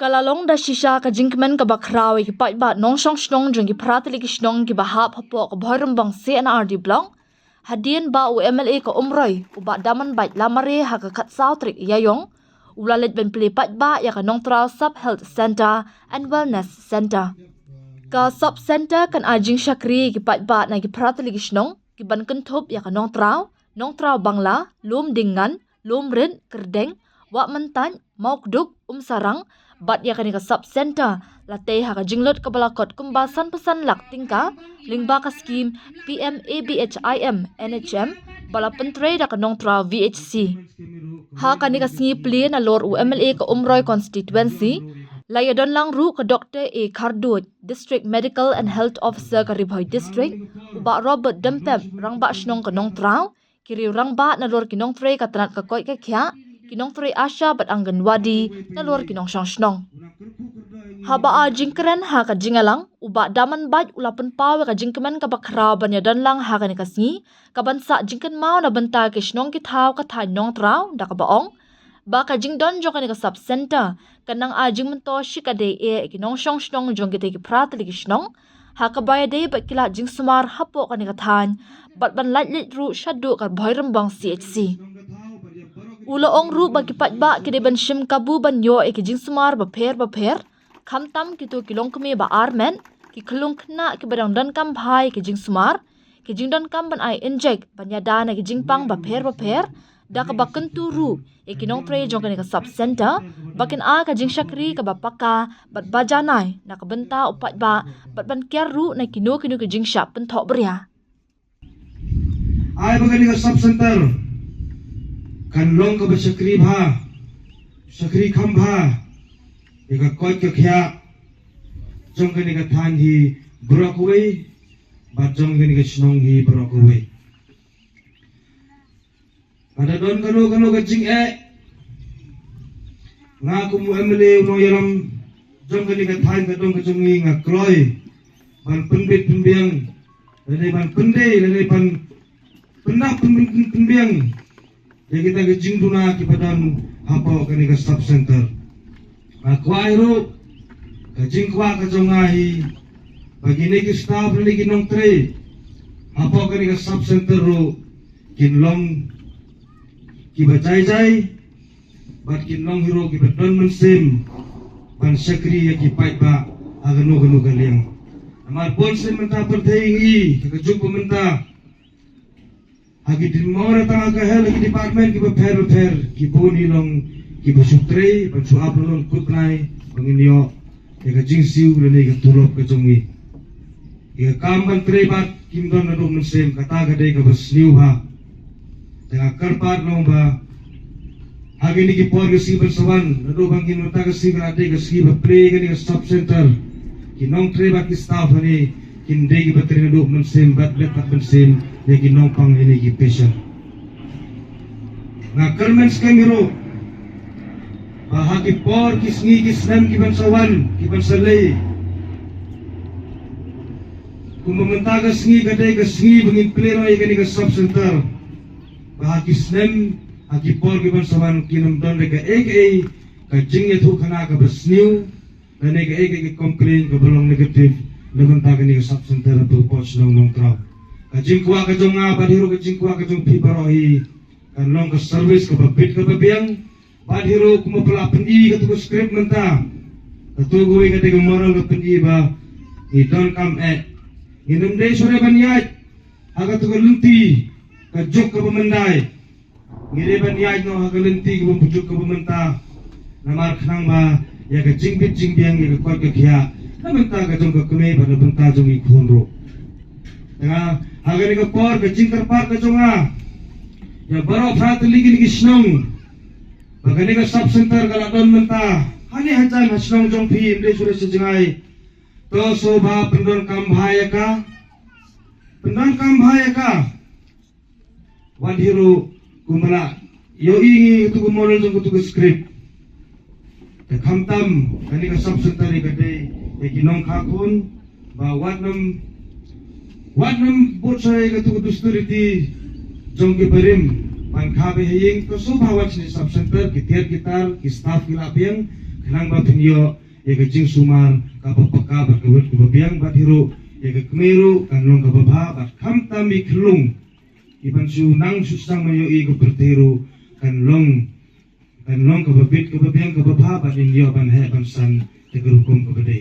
Kalalong da shisha ka jinkmen ka bakrawi ki pai ba nong shong shnong jong ki pratili ki shnong ki bahap hapo ka bhorum bang CNRD blong hadien ba u MLA ka umroi u ba daman bait lamare ha ka khat sautrik yayong ulalet ben pli pai ba ya ka nong trau sub health center and wellness center ka sub center kan ajing shakri ki pai ba na ki pratili ki shnong ki ban kan thop ya ka nong trau bangla lum dingan lum rin kerdeng wa mentan maukduk sarang bat ya kanika sub center late ha ka jinglot ka balakot kumbasan pesan lak tingka lingba ka scheme PMABHIM NHM bala pentre da kanong tra VHC ha kanika sngi pli na lor u MLA ka umroi constituency layadon lang ru ka Dr. A Khardut District Medical and Health Officer ka Ribhoi District uba Robert Dempep rangba shnong kanong trao kiri rangba na lor kinong tre ka tanat ka koi ka kya kinong tre Asha bat Anganwadi na lor kinong shnong haba a jingkren ha ka jingalang uba daman baj ulapan pawe ka jingkemen ka bakra banya dan lang ha ka ni kasngi ka bansa jingken mau na banta ke shnong ki thau ka thai nong trau da ka baong ba ka jingdon jo ka ni ka sub center kanang a jingmento shi ka de e kinong shnong jong ki te ki pratli ki shnong ha ka baya de ba kila jing sumar hapo ka ni ka than bat ban lat lit ru shadu ka bhoiram bang CHC ulo ong ru ba ki pat ba ki de ban shim kabu ban yo e ki jing sumar ba pher khamtam ki tu kilong kumi ba armen ki khulung khna ki badang dan kam bhai ki jing sumar ki jing dan kam ban ai inject banya dana ki jing pang ba pher da ka bakan tu ru e ki nong pre jong ka sub center bakin a ka jing shakri ka ba paka bat bajanai na ka benta upat ba bat ban kyar ru na kino ki jing shap pen thok bria ai bagani ka sub center kan long ka ba shakri kham bha eka koi ka khya jong ka ni ka than hi brok we ba jong ka ni ka shnong hi brok we ada don kano ka jing e nga ku mu MLA no yalam jong ka ni ka than ka dong ka jong ni nga kloi ban penbit penbiang lele ban pende lele ban pendak penbiang ya kita ka jing duna ki padan hapo ka ni ka sub center Kuai ru kajing kwa kajongahi bagini ki staff ni kinong tre apa kani ka sub center ru kinlong ki bajai bat kinlong hiro ki badon mensim ban sakri ya ki pai ba agano kaliang amar pon sem menta perthaingi ka juk pementa agi din mora tanga ka hel ki department ki pher ki boni long ki busutre ban suap lon kutnai banginyo ka jingsiu lene ka tulop ka jongi ka kamban tre bat kimdon na dum sem kata ga dei ka basniu ha tanga karpat long ba agi ni ki por si bersawan na do bangin mata ka si ga dei ka si ba play ka ni ka sub center ki nong tre bat ki staff ni kin dei ki batri na dum sem bat let pat sem ne ki nong pang ini ki patient na kermen skemiro bahagi por kisngi kisnem kibansawan kibansalay kung mamentaga sngi kadai ka sngi bangin plero ay kani ka sub center bahagi snem hagi por kibansawan kinamdon ka aka ka jingya thu khana ka basniu nane ka aka complain ka balong negative namentaga ni ka sub center to poch nong kraw ka jingkwa ka jonga badhiro ka jingkwa ka jong pibarohi kan long ka service ka babit ka babiang Padhiro kumapala pendi katu script menta katu gue kata moral ke pendi ba ni don't come at inam dei sore banyai aga tu lenti ka juk ka pemendai ngire banyai no aga lenti ka bujuk ka pementa namar khnang ba ya ka jingbit jingbiang ya ka kor ka khia namenta ka jong ka kune ba na benta jong i khunro nga aga ni ka por ka jingkar par ka jonga ya baro phat ligi ni snong bagani ka sub center ka ladon menta hani hajan hasnong jong phi inde sure sejingai to sobha pendon kam bhaya ka wadhiro kumala yo ingi tu model jong tu script te khamtam kani ka sub center ka dei e kinong khakun ba wadnam botsai ka tu dusturiti jong ke berim pan khabe hing to so bawat ni sub center ki tiar gitar ki staff ki lapiang kenang ba pinyo ya ke jing sumar ka paka ba ke wet ke biang ba hiro ya ke kemeru kan long ka ba ba kam tami kelung iban su nang susang mayo i ke berteru kan long ka ba bit ke biang ka ba ba in yo ban he ban san te ke hukum ke bede